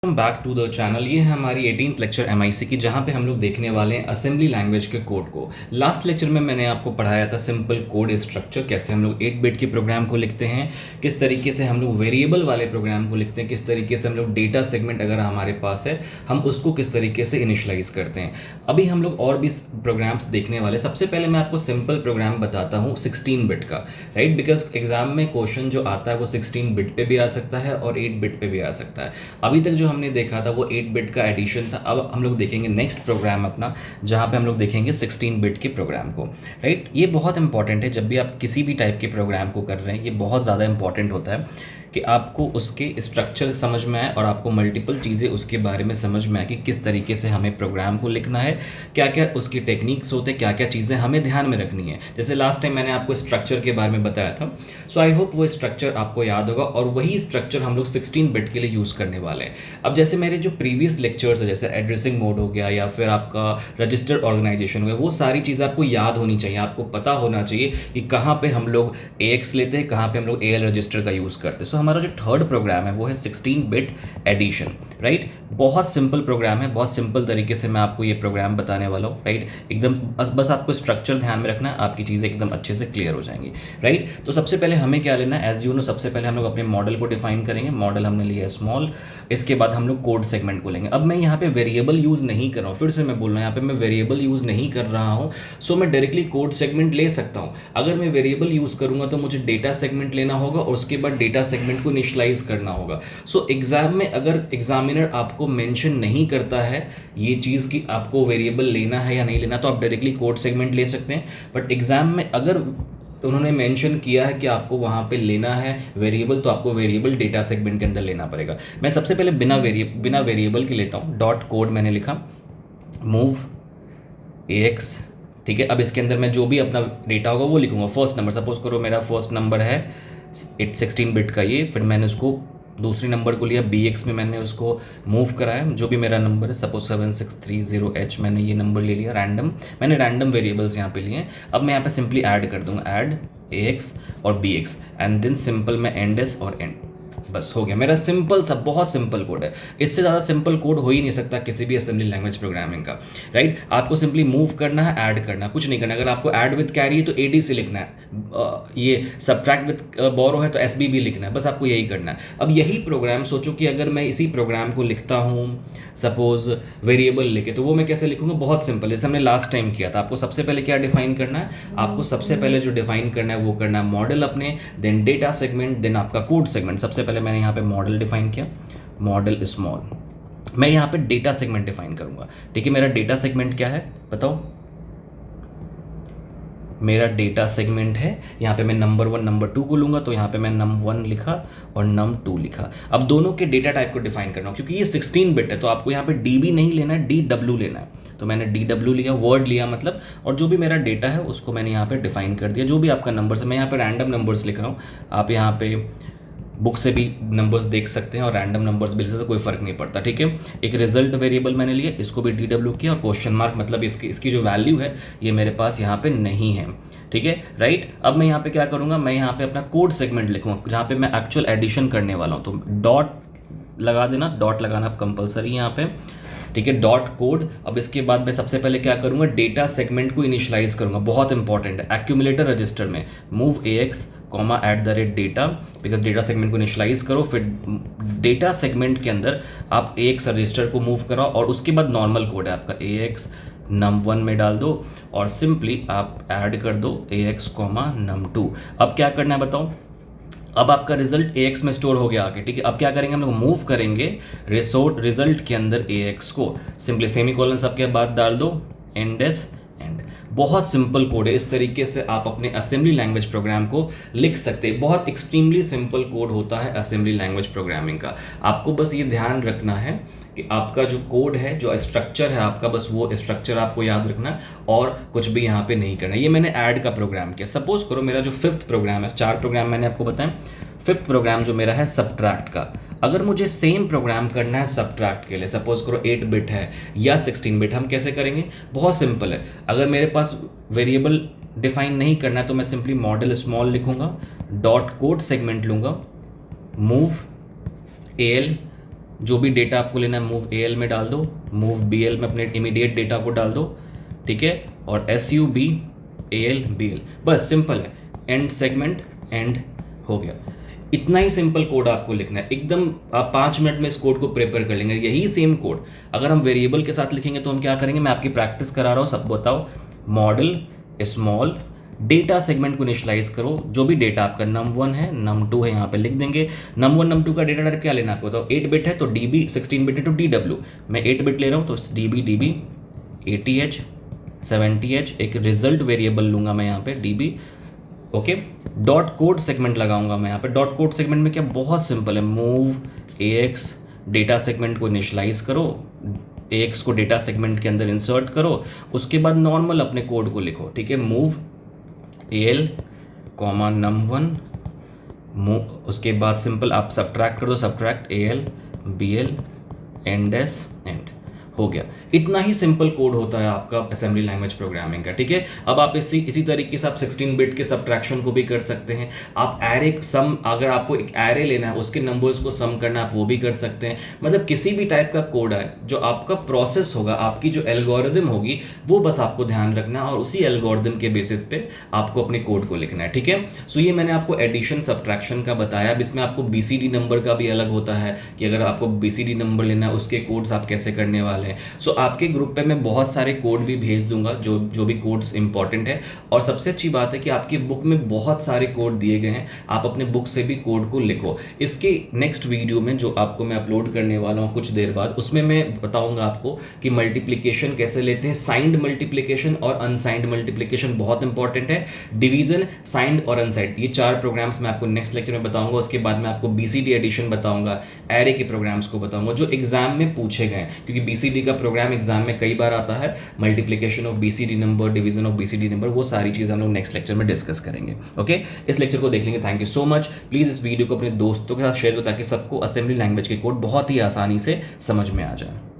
Welcome back to the channel. ये है हमारी 18th लेक्चर एमआईसी की, जहाँ पे हम लोग देखने वाले हैं असेंबली लैंग्वेज के कोड को। लास्ट लेक्चर में मैंने आपको पढ़ाया था सिंपल कोड स्ट्रक्चर, कैसे हम लोग 8 बिट के प्रोग्राम को लिखते हैं, किस तरीके से हम लोग वेरिएबल वाले प्रोग्राम को लिखते हैं, किस तरीके से हम लोग डेटा सेगमेंट अगर हमारे पास है हम उसको किस तरीके से इनिशलाइज करते हैं। अभी हम लोग और भी प्रोग्राम्स देखने वाले। सबसे पहले मैं आपको सिंपल प्रोग्राम बताता हूँ 16 बिट का, राइट, बिकॉज एग्जाम में क्वेश्चन जो आता है वो 16 बिट पे भी आ सकता है और 8 बिट पे भी आ सकता है। अभी तक जो हमने देखा था वो 8 बिट का एडिशन था। अब हम लोग देखेंगे नेक्स्ट प्रोग्राम अपना, जहाँ पे हम लोग देखेंगे 16 बिट के प्रोग्राम को, राइट। ये बहुत इंपॉर्टेंट है, जब भी आप किसी भी टाइप के प्रोग्राम को कर रहे हैं ये बहुत ज़्यादा इंपॉर्टेंट होता है कि आपको उसके स्ट्रक्चर समझ में आए और आपको मल्टीपल चीज़ें उसके बारे में समझ में आए कि किस तरीके से हमें प्रोग्राम को लिखना है, क्या क्या उसकी टेक्निक्स होते हैं, क्या क्या चीज़ें हमें ध्यान में रखनी है। जैसे लास्ट टाइम मैंने आपको स्ट्रक्चर के बारे में बताया था, सो आई होप वो स्ट्रक्चर आपको याद होगा और वही स्ट्रक्चर हम लोग 16 बिट के लिए यूज़ करने वाले हैं। अब जैसे मेरे जो प्रीवियस लेक्चर्स है, जैसे एड्रेसिंग मोड हो गया या फिर आपका रजिस्टर्ड ऑर्गेनाइजेशन हो गया, वो सारी चीज़ें आपको याद होनी चाहिए, आपको पता होना चाहिए कि कहाँ पे हम लोग AX लेते हैं, कहाँ पे हम लोग AL रजिस्टर का यूज़ करते हैं। सो हमारा जो थर्ड प्रोग्राम है वो है 16 बिट एडिशन, राइट। बहुत सिंपल प्रोग्राम है, बहुत सिंपल तरीके से मैं आपको ये प्रोग्राम बताने वाला हूँ, राइट। एकदम बस आपको स्ट्रक्चर ध्यान में रखना है, आपकी चीज़ें एकदम अच्छे से क्लियर हो जाएंगी, राइट। तो सबसे पहले हमें क्या लेना है, एज यू नो, सबसे पहले हम लोग अपने मॉडल को डिफाइन करेंगे। मॉडल हमने लिया है स्मॉल, इसके बाद हम लोग कोड सेगमेंट को लेंगे। अब मैं यहाँ पे वेरिएबल यूज़ नहीं कर रहा हूँ, फिर से मैं बोल रहा हूँ यहाँ पे मैं वेरिएबल यूज़ नहीं कर रहा हूँ, सो मैं डायरेक्टली कोड सेगमेंट ले सकता हूँ। अगर मैं वेरिएबल यूज़ करूँगा तो मुझे डेटा सेगमेंट लेना होगा और उसके बाद डेटा सेगमेंट को इनिशियलाइज करना होगा। सो एग्जाम में अगर एग्जामिनर आपको मेंशन नहीं करता है ये चीज़ कि आपको वेरिएबल लेना है या नहीं लेना, तो आप डायरेक्टली कोड सेगमेंट ले सकते हैं। बट एग्जाम में अगर उन्होंने मेंशन किया है कि आपको वहाँ पे लेना है वेरिएबल, तो आपको वेरिएबल डेटा सेगमेंट के अंदर लेना पड़ेगा। मैं सबसे पहले बिना वेरिएबल के लेता हूँ। डॉट कोड मैंने लिखा, मूव AX, ठीक है। अब इसके अंदर मैं जो भी अपना डेटा होगा वो लिखूंगा। फर्स्ट नंबर, सपोज करो मेरा फर्स्ट नंबर है 16 बिट का ये, फिर मैंने उसको दूसरी नंबर को लिया BX में, मैंने उसको मूव कराया। जो भी मेरा नंबर है, सपोज 7630H, मैंने ये नंबर ले लिया रैंडम। मैंने रैंडम वेरिएबल्स यहाँ पे लिए हैं। अब मैं यहाँ पे सिंपली ऐड कर दूंगा, ऐड AX और BX, एंड देन सिंपल मैं एंड और एंड, बस हो गया मेरा सिंपल सा, बहुत सिंपल कोड है। इससे ज़्यादा सिंपल कोड हो ही नहीं सकता किसी भी असेंबली लैंग्वेज प्रोग्रामिंग का, राइट। आपको सिंपली मूव करना है, ऐड करना, कुछ नहीं करना। अगर आपको ऐड विद कैरी है तो ADC लिखना है, ये सब्ट्रैक्ट विद बोरो है तो SBB लिखना है, बस आपको यही करना है। अब यही प्रोग्राम सोचो कि अगर मैं इसी प्रोग्राम को लिखता हूँ सपोज वेरिएबल लेके, तो वो मैं कैसे लिखूंगा, बहुत सिंपल, जैसे हमने लास्ट टाइम किया था। आपको सबसे पहले क्या डिफाइन करना है, आपको सबसे पहले जो डिफाइन करना है वो करना है मॉडल अपने, देन डेटा सेगमेंट, देन आपका कोड सेगमेंट। सबसे पहले मैंने यहाँ पे मॉडल डिफाइन किया, मॉडल स्मॉल। मैं यहाँ पे डेटा सेगमेंट डिफाइन करूंगा, ठीक है। मेरा डेटा सेगमेंट क्या है बताओ, मेरा डेटा सेगमेंट है, यहाँ पे मैं नंबर 1 नंबर 2 को लूँगा, तो यहाँ पे मैं num1 लिखा और num2 लिखा। अब दोनों के डेटा टाइप को डिफाइन करना हो, क्योंकि ये 16 बिट है तो आपको यहाँ पे DB नहीं लेना है, DW लेना है। तो मैंने DW लिया, वर्ड लिया मतलब, और जो भी मेरा डेटा है उसको मैंने यहाँ पे डिफाइन कर दिया। जो भी आपका नंबर्स है, मैं यहाँ पे रैंडम नंबर्स लिख रहा हूँ, आप यहाँ पे बुक से भी नंबर्स देख सकते हैं और रैंडम नंबर्स भी लेते तो कोई फर्क नहीं पड़ता, ठीक है। एक रिजल्ट वेरिएबल मैंने लिया, इसको भी DW किया, और क्वेश्चन मार्क मतलब इसकी जो वैल्यू है ये मेरे पास यहाँ पे नहीं है, ठीक है, राइट। अब मैं यहाँ पे क्या करूँगा, मैं यहाँ पे अपना कोड सेगमेंट लिखूँगा जहाँ पे मैं एक्चुअल एडिशन करने वाला हूँ। तो डॉट लगा देना, डॉट लगाना कंपलसरी यहाँ पे, ठीक है, डॉट कोड। अब इसके बाद मैं सबसे पहले क्या करूँगा, डेटा सेगमेंट को इनिशियलाइज करूँगा, बहुत इंपॉर्टेंट है। एक्यूमुलेटर रजिस्टर में move AX @data, because data segment को इनिशियलाइज करो, फिर डेटा सेगमेंट के अंदर आप AX रजिस्टर को मूव कराओ और उसके बाद नॉर्मल कोड है आपका AX num1 में डाल दो और सिंपली आप ऐड कर दो AX num2। अब क्या करना है बताओ, अब आपका रिजल्ट AX में स्टोर हो गया आगे, ठीक है। अब क्या करेंगे, हम लोग मूव करेंगे रिजल्ट के अंदर AX को, सिंपली सेमीकोलन सबके बाद डाल दो, एंड। बहुत सिंपल कोड है, इस तरीके से आप अपने असेंबली लैंग्वेज प्रोग्राम को लिख सकते हैं। बहुत एक्सट्रीमली सिंपल कोड होता है असेंबली लैंग्वेज प्रोग्रामिंग का। आपको बस ये ध्यान रखना है कि आपका जो कोड है, जो स्ट्रक्चर है आपका, बस वो स्ट्रक्चर आपको याद रखना है और कुछ भी यहाँ पे नहीं करना। ये मैंने ऐड का प्रोग्राम किया। सपोज करो मेरा जो 5th प्रोग्राम है, 4 प्रोग्राम मैंने आपको बताया, 5th प्रोग्राम जो मेरा है सब्ट्रैक्ट का, अगर मुझे सेम प्रोग्राम करना है सब्ट्रैक्ट के लिए, सपोज करो 8 बिट है या 16 बिट, हम कैसे करेंगे, बहुत सिंपल है। अगर मेरे पास वेरिएबल डिफाइन नहीं करना है तो मैं सिंपली मॉडल स्मॉल लिखूंगा, डॉट कोड सेगमेंट लूंगा, मूव AL जो भी डेटा आपको लेना है मूव AL में डाल दो, मूव BL में अपने इमीडिएट डेटा को डाल दो, ठीक है, और SUB AL BL, बस सिंपल है, एंड सेगमेंट एंड हो गया। इतना ही सिंपल कोड आपको लिखना है, एकदम आप 5 मिनट में इस कोड को प्रिपेयर कर लेंगे। यही सेम कोड अगर हम वेरिएबल के साथ लिखेंगे तो हम क्या करेंगे, मैं आपकी प्रैक्टिस करा रहा हूँ, सब बताओ। मॉडल स्मॉल डेटा सेगमेंट को इनिशियलाइज करो, जो भी डेटा आपका num1 है num2 है यहाँ पे लिख देंगे। num1 num2 का डेटा टाइप क्या लेना आपको बताओ, 8 बिट है तो DB, 16 बिट है तो DW। मैं 8 बिट ले रहा हूँ तो DB 80H 70H, एक रिजल्ट वेरिएबल लूंगा मैं यहाँ पे DB, okay. Dot code segment लगाऊंगा मैं यहाँ पे। डॉट कोड सेगमेंट में क्या, बहुत सिंपल है, मूव AX डेटा सेगमेंट को इनिशियलाइज करो, AX को डेटा सेगमेंट के अंदर इंसर्ट करो, उसके बाद नॉर्मल अपने कोड को लिखो, ठीक है। मूव AL num1 उसके बाद सिंपल आप सब्ट्रैक्ट कर दो, subtract AL BL and and, हो गया। इतना ही सिंपल कोड होता है आपका असेंबली लैंग्वेज प्रोग्रामिंग का, ठीक है। अब आप इसी तरीके से आप 16 बिट के सब्ट्रैक्शन को भी कर सकते हैं। आप एरे सम, अगर आपको एक एरे लेना है उसके नंबर्स को सम करना है आप वो भी कर सकते हैं। मतलब किसी भी टाइप का कोड है, जो आपका प्रोसेस होगा, आपकी जो एल्गोरिदम होगी वो बस आपको ध्यान रखना है और उसी एल्गोरिदम के बेसिस पे आपको अपने कोड को लिखना है, ठीक है। सो ये मैंने आपको एडिशन सब्ट्रैक्शन का बताया। अब इसमें आपको BCD नंबर का भी अलग होता है कि अगर आपको BCD नंबर लेना है उसके कोड्स आप कैसे करने वाले हैं। सो आपके ग्रुप पे मैं बहुत सारे कोड भी भेज दूंगा, जो भी कोड्स इंपॉर्टेंट है। और सबसे अच्छी बात है कि आपकी बुक में बहुत सारे कोड दिए गए हैं, आप अपने बुक से भी कोड को लिखो। इसके नेक्स्ट वीडियो में जो आपको मैं अपलोड करने वाला हूँ कुछ देर बाद, उसमें मैं बताऊंगा आपको कि मल्टीप्लिकेशन कैसे लेते हैं, साइंड मल्टीप्लिकेशन और अनसाइंड मल्टीप्लिकेशन बहुत इंपॉर्टेंट है, डिवीजन, साइंड और अनसाइंड, ये 4 प्रोग्राम्स मैं आपको नेक्स्ट लेक्चर में बताऊंगा। उसके बाद मैं आपको BCD एडिशन बताऊंगा, एरे के प्रोग्राम्स को बताऊंगा जो एग्जाम में पूछे गए, क्योंकि BCD का प्रोग्राम एग्जाम में कई बार आता है। Multiplication of BCD number, division of BCD number, वो सारी चीज़ हम लोग नेक्स्ट लेक्चर में डिस्कस करेंगे, ओके। इस लेक्चर को देख लेंगे। Thank you so much. Please इस वीडियो को अपने दोस्तों के साथ शेयर करो ताकि सबको असेंबली लैंग्वेज के कोड बहुत ही आसानी से समझ में आ जाए।